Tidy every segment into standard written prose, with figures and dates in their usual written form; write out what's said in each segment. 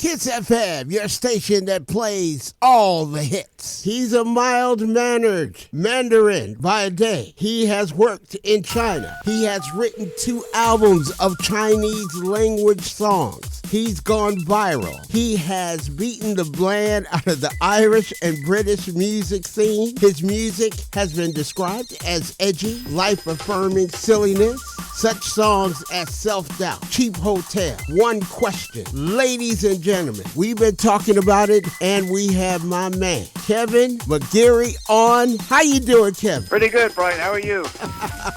Kiss FM, your station that plays all the hits. He's a mild-mannered Mandarin by day. He has worked in China. He has written 2 albums of Chinese language songs. He's gone viral. He has beaten the brand out of the Irish and British music scene. His music has been described as edgy, life-affirming silliness. Such songs as Self-Doubt, Cheap Hotel, One Question. Ladies and gentlemen, we've been talking about it, and we have my man, Kevin McGarry on. How you doing, Kevin? Pretty good, Brian. How are you?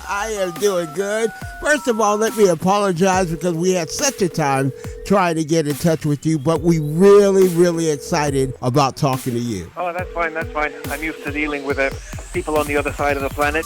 I am doing good. First of all, let me apologize because we had such a time trying to get in touch with you, but we really excited about talking to you. Oh, that's fine. I'm used to dealing with people on the other side of the planet.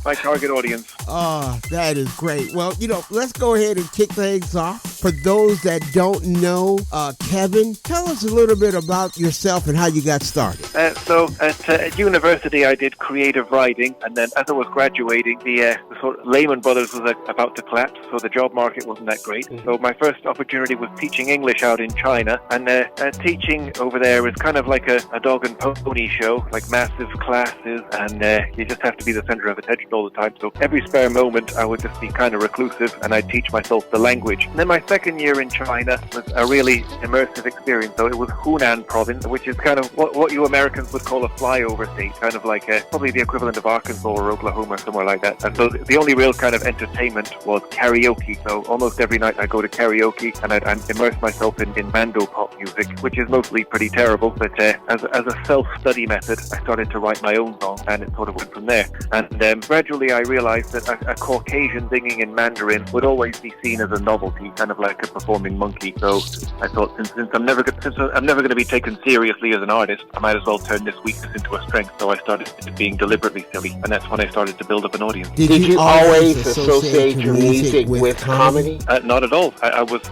My target audience. Oh, that is great. Well, let's go ahead and kick things off. For those that don't know, Kevin, tell us a little bit about yourself and how you got started. So at university, I did creative writing, and then as I was graduating, the sort of Lehman Brothers was about to collapse, so the job market wasn't that great. So my first opportunity was teaching English out in China, and teaching over there is kind of like a dog and pony show, like massive classes, and you just have to be the center of attention all the time. So every spare moment, I would just be kind of reclusive, and I'd teach myself the language. And then my second year in China was a really immersive experience. So it was Hunan province, which is kind of what you Americans would call a flyover state, kind of like probably the equivalent of Arkansas or Oklahoma, somewhere like that. And so the only real kind of entertainment was karaoke. So almost every night I go to karaoke, and I'd immerse myself in Mando pop music, which is mostly pretty terrible. But as a self-study method, I started to write my own song, and it sort of went from there. And gradually I realized that a Caucasian singing in Mandarin would always be seen as a novelty, kind of like a performing monkey. So I thought, since I'm never going to be taken seriously as an artist, I might as well turn this weakness into a strength. So I started being deliberately silly, and that's when I started to build up an audience. Did you always associate your music with comedy? Not at all. I was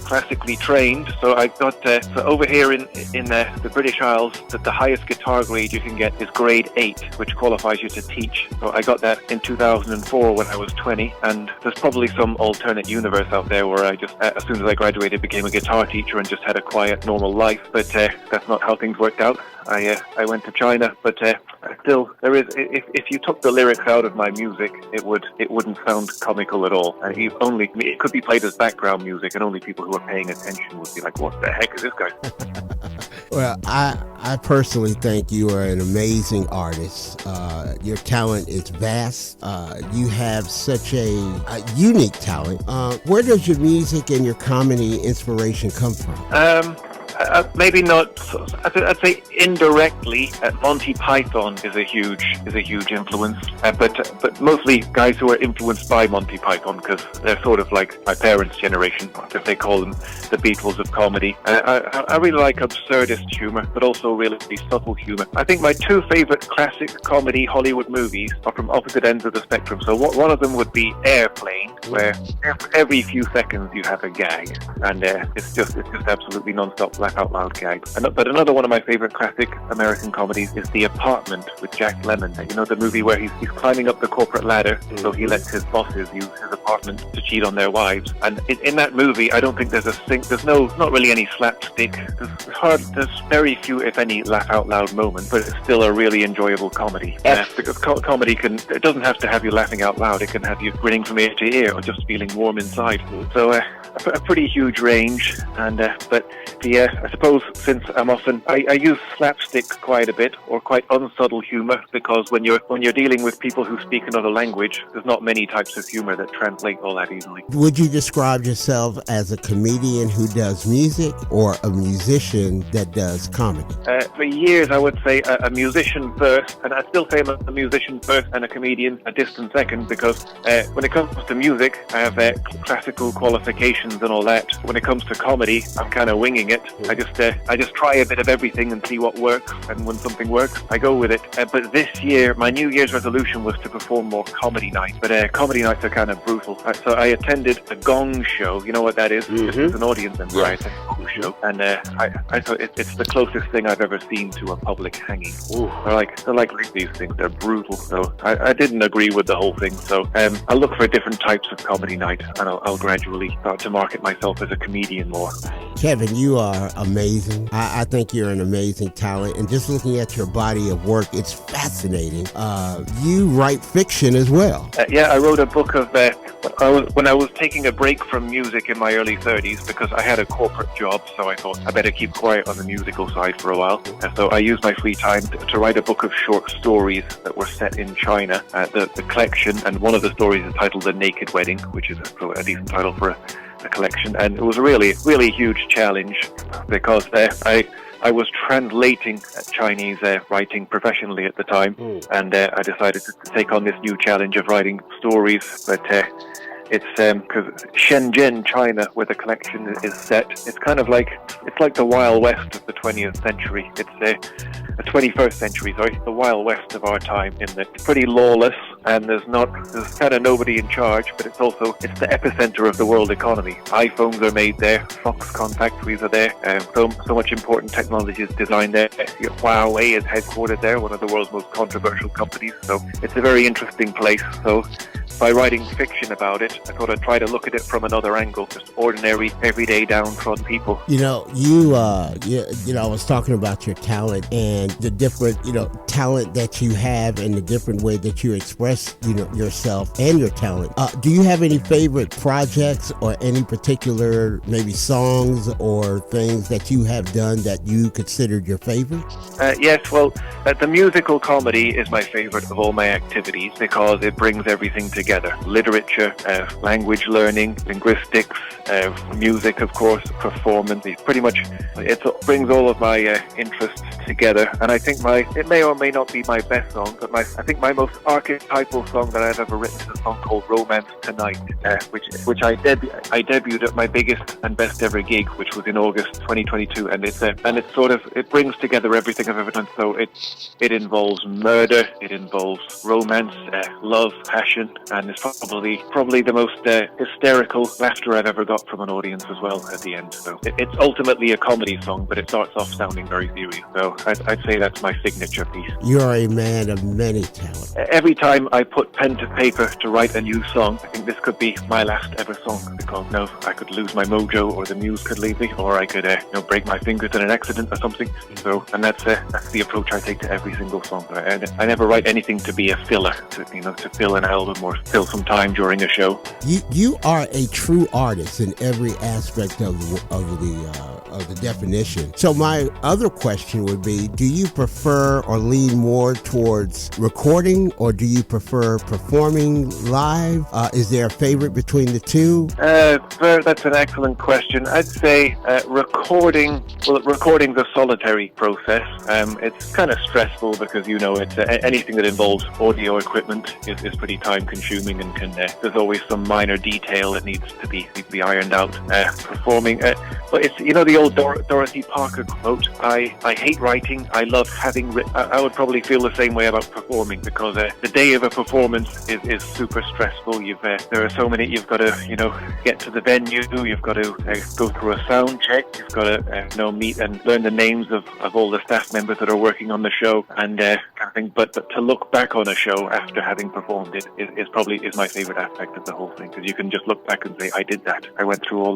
classically trained, so I got so over here in the British Isles, that the highest guitar grade you can get is grade 8, which qualifies you to teach. So I got that in 2004 when I was 20, and there's probably some alternate universe out there where I just, as soon as I graduated, became a guitar teacher and just had a quiet, normal life. But that's not how things worked out. I went to China, but still, there is. If you took the lyrics out of my music, it wouldn't sound comical at all. It could be played as background music, and only people who are paying attention would be like, "What the heck is this guy?" Well, I personally think you are an amazing artist. Your talent is vast. You have such a unique talent. Where does your music and your comedy inspiration come from? Maybe not. I'd say indirectly. Monty Python is a huge influence, but mostly guys who are influenced by Monty Python, because they're sort of like my parents' generation, if they call them the Beatles of comedy. I really like absurdist humor, but also really subtle humor. I think my 2 favorite classic comedy Hollywood movies are from opposite ends of the spectrum. So one of them would be Airplane, where every few seconds you have a gag, and it's just absolutely non-stop laugh out loud gag. But another one of my favorite classic American comedies is The Apartment with Jack Lemmon. You know, the movie where he's climbing up the corporate ladder, so he lets his bosses use his apartment to cheat on their wives. And in that movie, I don't think there's not really any slapstick. There's very few, if any, laugh out loud moments, but it's still a really enjoyable comedy. Because comedy it doesn't have to have you laughing out loud. It can have you grinning from ear to ear or just feeling warm inside. So a pretty huge range, and but I suppose since I use slapstick quite a bit, or quite unsubtle humor, because when you're dealing with people who speak another language, there's not many types of humor that translate all that easily. Would you describe yourself as a comedian who does music, or a musician that does comedy? For years, I would say a musician first, and I still say I'm a musician first and a comedian a distant second, because when it comes to music, I have classical qualifications and all that. When it comes to comedy, I'm kind of winging it. I just try a bit of everything and see what works, and when something works, I go with it. But this year, my New Year's resolution was to perform more comedy nights, but comedy nights are kind of brutal. So I attended a gong show. You know what that is? Just as an audience member, I attended a gong show, and I thought it's the closest thing I've ever seen to a public hanging. Ooh. They're like these things. They're brutal. So I didn't agree with the whole thing. So I'll look for different types of comedy night, and I'll gradually start to market myself as a comedian more. Kevin, you are amazing. I think you're an amazing talent, and just looking at your body of work, it's fascinating. You write fiction as well. Yeah, I wrote a book of when I was taking a break from music in my early 30s because I had a corporate job, so I thought I better keep quiet on the musical side for a while. And so I used my free time to write a book of short stories that were set in China. The collection, and one of the stories is titled The Naked Wedding, which is a decent title for a collection. And it was a really, really huge challenge because I was translating Chinese writing professionally at the time, and I decided to take on this new challenge of writing stories. But it's because Shenzhen, China, where the collection is set, it's like the Wild West of the 20th century. It's the 21st century, sorry, the Wild West of our time, in that it's pretty lawless, and there's kind of nobody in charge, but it's the epicenter of the world economy. iPhones are made there, Foxconn factories are there, so much important technology is designed there. Huawei is headquartered there, one of the world's most controversial companies, so it's a very interesting place. So by writing fiction about it, I thought I'd try to look at it from another angle, just ordinary, everyday, downtrodden people. I was talking about your talent and the different, talent that you have and the different way that you express, yourself and your talent. Do you have any favorite projects or any particular maybe songs or things that you have done that you considered your favorite? Yes, well, the musical comedy is my favorite of all my activities because it brings everything together. Literature, language learning, linguistics, music, of course, performance. It brings all of my interests together, and I think it may or may not be my best song, but I think my most archetypal song that I've ever written is a song called Romance Tonight, which I debuted at my biggest and best ever gig, which was in August 2022, and it brings together everything I've ever done. So it involves murder, it involves romance, love, passion, and it's probably the most hysterical laughter I've ever got from an audience as well at the end. So it's ultimately a comedy song, but it starts off sounding very serious. So I'd say that's my signature piece. You're a man of many talents. Every time I put pen to paper to write a new song, I think this could be my last ever song, because I could lose my mojo, or the muse could leave me, or I could break my fingers in an accident or something. So, and that's the approach I take to every single song. I never write anything to be a filler, to fill an album or fill some time during a show. You are a true artist in every aspect of the definition. So my other question would be, do you prefer or lean more towards recording, or do you prefer performing live? Is there a favorite between the two? That's an excellent question. I'd say recording's a solitary process. It's kind of stressful because, it's anything that involves audio equipment is pretty time consuming, and there's always some minor detail that needs to be ironed out. Performing, but it's, the old Dorothy Parker quote, I hate writing, I love having written. I would probably feel the same way about performing, because the day of a performance is super stressful. There are so many, you've got to, get to the venue, you've got to go through a sound check, you've got to, meet and learn the names of all the staff members that are working on the show, and kind of thing. But to look back on a show after having performed it is my favorite aspect of the whole thing, because you can just look back and say, I did that. I went through all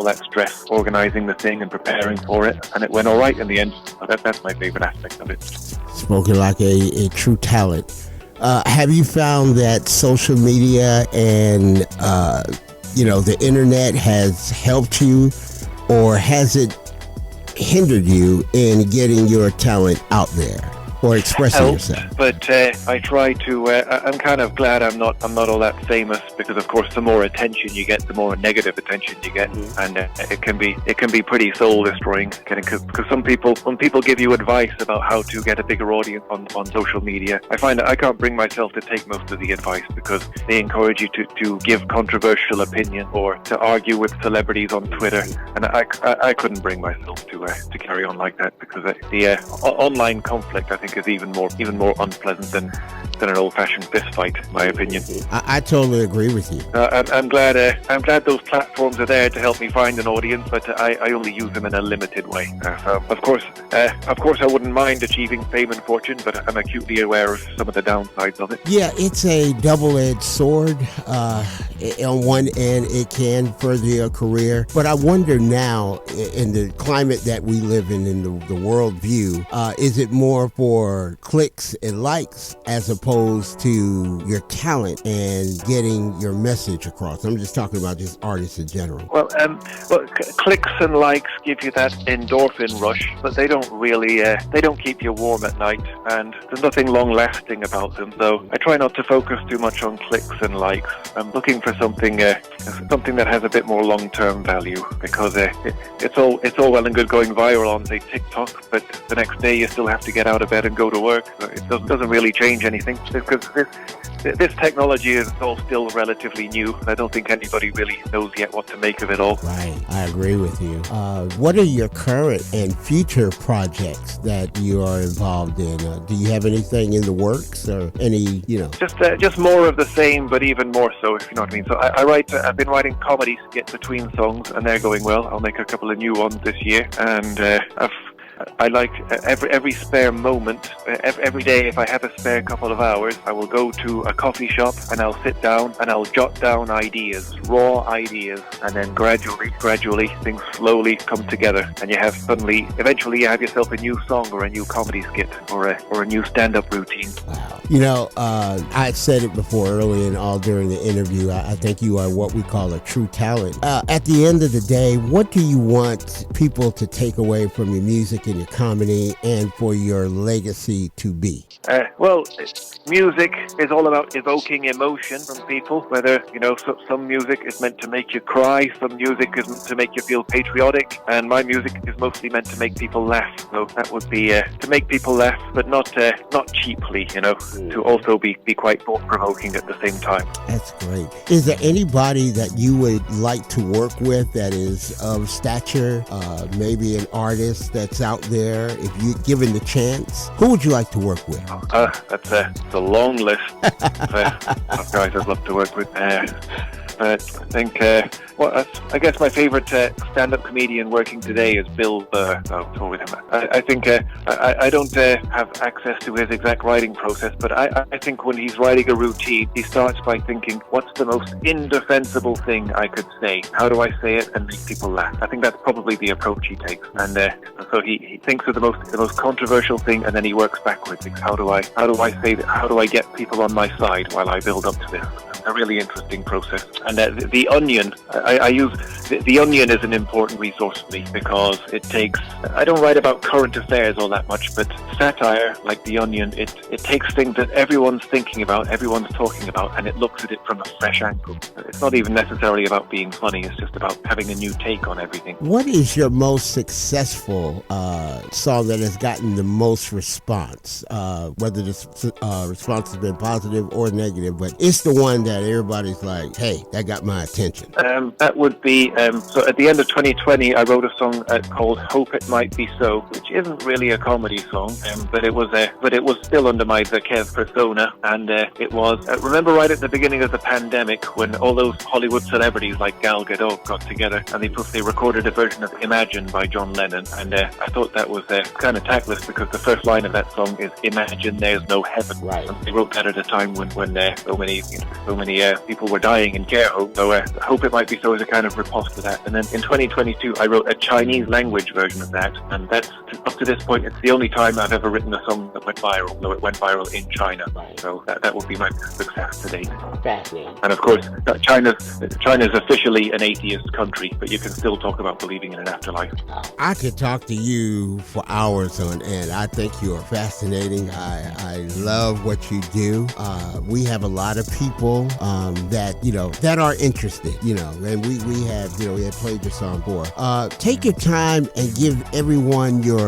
that stress, organizing the thing and preparing for it, and it went all right in the end. So that's my favorite aspect of it. Spoken like a true talent. Have you found that social media and the internet has helped you, or has it hindered you in getting your talent out there or expressing yourself? But I try to. I'm kind of glad I'm not all that famous, because of course the more attention you get, the more negative attention you get, and it can be pretty soul destroying. Because when people give you advice about how to get a bigger audience on social media, I find that I can't bring myself to take most of the advice, because they encourage you to give controversial opinion or to argue with celebrities on Twitter, and I couldn't bring myself to carry on like that, because the online conflict, I think, think is even more unpleasant than an old-fashioned fist fight, in my opinion. I totally agree with you. I'm glad those platforms are there to help me find an audience, but I only use them in a limited way. So of course, I wouldn't mind achieving fame and fortune, but I'm acutely aware of some of the downsides of it. Yeah, it's a double-edged sword. On one end, it can further your career, but I wonder now, in the climate that we live in the world view, is it more for clicks and likes as opposed to your talent and getting your message across? I'm just talking about just artists in general. Well, clicks and likes give you that endorphin rush, but they don't really, they don't keep you warm at night, and there's nothing long-lasting about them. So I try not to focus too much on clicks and likes. I'm looking for something that has a bit more long-term value, because it's all well and good going viral on, say, TikTok, but the next day you still have to get out of bed and go to work. So it doesn't really change anything, because this technology is all still relatively new. I don't think anybody really knows yet what to make of it all. Right, I agree with you. What are your current and future projects that you are involved in? Do you have anything in the works, or any, Just more of the same, but even more so, if you know what I mean. So I've been writing comedy skits between songs, and they're going well. I'll make a couple of new ones this year, and I like every spare moment. Every day, if I have a spare couple of hours, I will go to a coffee shop and I'll sit down and I'll jot down ideas, raw ideas, and then gradually things slowly come together, and eventually you have yourself a new song or a new comedy skit or a new stand-up routine. Wow. I said it before early and all during the interview. I think you are what we call a true talent. At the end of the day, what do you want people to take away from your music and your comedy, and for your legacy to be? Well, music is all about evoking emotion from people. Whether, some music is meant to make you cry, some music is meant to make you feel patriotic, and my music is mostly meant to make people laugh. So that would be to make people laugh, but not cheaply, to also be quite thought-provoking at the same time. That's great. Is there anybody that you would like to work with that is of stature, maybe an artist that's out there, if you're given the chance? Who would you like to work with? That's a long list of guys I'd love to work with. I think, I guess my favorite stand-up comedian working today is Bill Burr. So with him, I think I don't have access to his exact writing process, but I think when he's writing a routine, he starts by thinking, what's the most indefensible thing I could say? How do I say it and make people laugh? I think that's probably the approach he takes, and so he thinks of the most controversial thing, and then he works backwards. Thinks, how do I say that? How do I get people on my side while I build up to this? A really interesting process. And the Onion, I use the Onion is an important resource for me, because I don't write about current affairs all that much, but satire, like the Onion, it takes things that everyone's thinking about, everyone's talking about, and it looks at it from a fresh angle. It's not even necessarily about being funny, it's just about having a new take on everything. What is your most successful song that has gotten the most response? Whether the response has been positive or negative, but it's the one that everybody's like, hey, that got my attention. That would be, so at the end of 2020, I wrote a song called Hope It Might Be So, which isn't really a comedy song, but it was still under my The Kev persona, and it was, remember right at the beginning of the pandemic, when all those Hollywood celebrities like Gal Gadot got together, and they recorded a version of Imagine by John Lennon, and I thought that was kind of tactless, because the first line of that song is, Imagine There's No Heaven. Right. And they wrote that at a time when so many people were dying in care homes, so Hope It Might Be So is a kind of riposte to that. And then in 2022, I wrote a Chinese language version of that, and that's, up to this point, it's the only time I've ever written a song that went viral, though it went viral in China. Right. So that would be my success to date. Fascinating. And of course, China's officially an atheist country, but you can still talk about believing in an afterlife. I could talk to you for hours on end. I think you are fascinating. I love what you do. We have a lot of people that are interested, and we have played your song before. Take your time and give everyone your,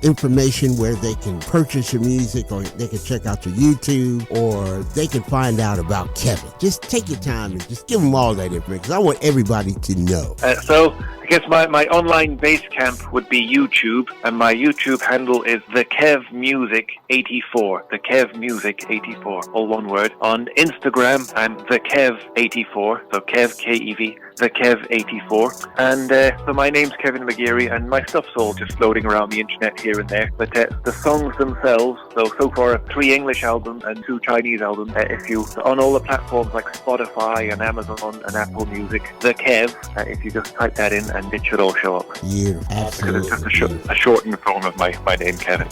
information where they can purchase your music, or they can check out your YouTube, or they can find out about Kevin. Just take your time and just give them all that information, because I want everybody to know. So I guess my online base camp would be YouTube, and my YouTube handle is thekevmusic84. Thekevmusic84, all one word. On Instagram, I'm thekev84, so Kev, K-E-V, thekev84. And so my name's Kevin McGeary, and my stuff's all just floating around the internet here and there. But the songs themselves, so far 3 English albums and 2 Chinese albums. If you on all the platforms like Spotify and Amazon and Apple Music, The Kev, if you just type that in, and it should all show up. Beautiful. Absolutely. Because it's just a shortened form of my name, Kevin.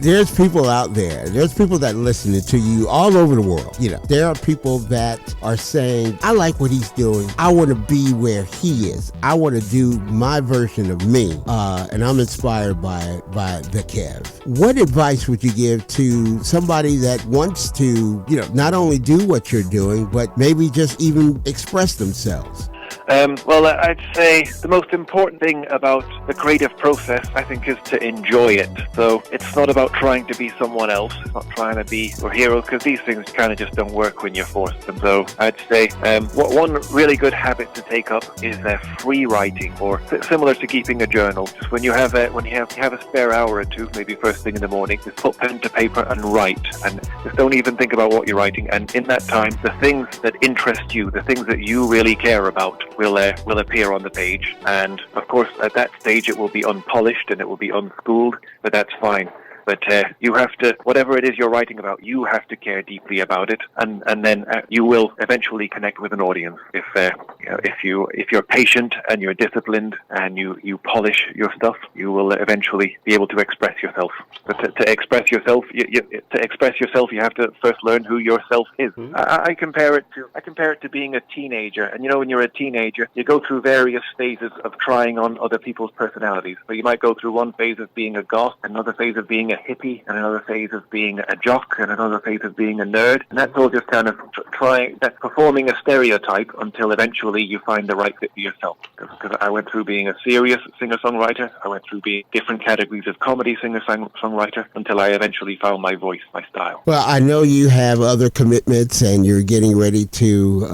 There's people out there. There's people that listen to you all over the world. There are people that are saying, I like what he's doing. I want to be where he is. I want to do my version of me. And I'm inspired by The Kev. What advice would you give to somebody that wants to, not only do what you're doing, but maybe just even express themselves? Well, I'd say the most important thing about the creative process, I think, is to enjoy it. So it's not about trying to be someone else. It's not trying to be your heroes, because these things kind of just don't work when you're forced them. So I'd say one really good habit to take up is free writing, or similar to keeping a journal. Just when you have a spare hour or two, maybe first thing in the morning, just put pen to paper and write, and just don't even think about what you're writing. And in that time, the things that interest you, the things that you really care about, will appear on the page. And of course, at that stage, it will be unpolished and it will be unschooled, but that's fine. But you have to, whatever it is you're writing about, you have to care deeply about it, and then you will eventually connect with an audience. If you're patient and you're disciplined and you polish your stuff, you will eventually be able to express yourself. But to express yourself, you have to first learn who yourself is. Mm-hmm. I compare it to being a teenager. And when you're a teenager, you go through various phases of trying on other people's personalities. So you might go through one phase of being a goth, another phase of being a hippie, and another phase of being a jock, and another phase of being a nerd. And that's all just kind of that's performing a stereotype until eventually you find the right fit for yourself. Because I went through being a serious singer-songwriter, I went through being different categories of comedy singer-songwriter, until I eventually found my voice, my style. Well, I know you have other commitments and you're getting ready to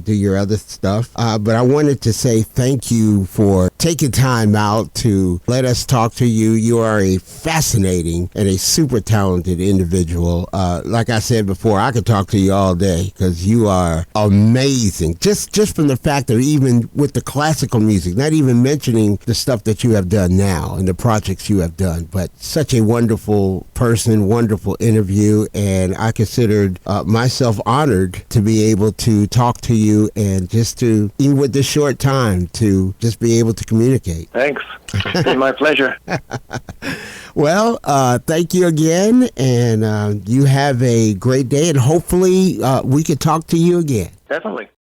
do your other stuff, but I wanted to say thank you for taking time out to let us talk to you. You are a fascinating and a super talented individual. Like I said before, I could talk to you all day because you are amazing. Just from the fact that even with the classical music, not even mentioning the stuff that you have done now and the projects you have done, but such a wonderful person, wonderful interview, and I considered myself honored to be able to talk to you and just to, even with this short time, to just be able to communicate. Thanks. It's been my pleasure. Well, thank you again, and you have a great day, and hopefully we can talk to you again. Definitely.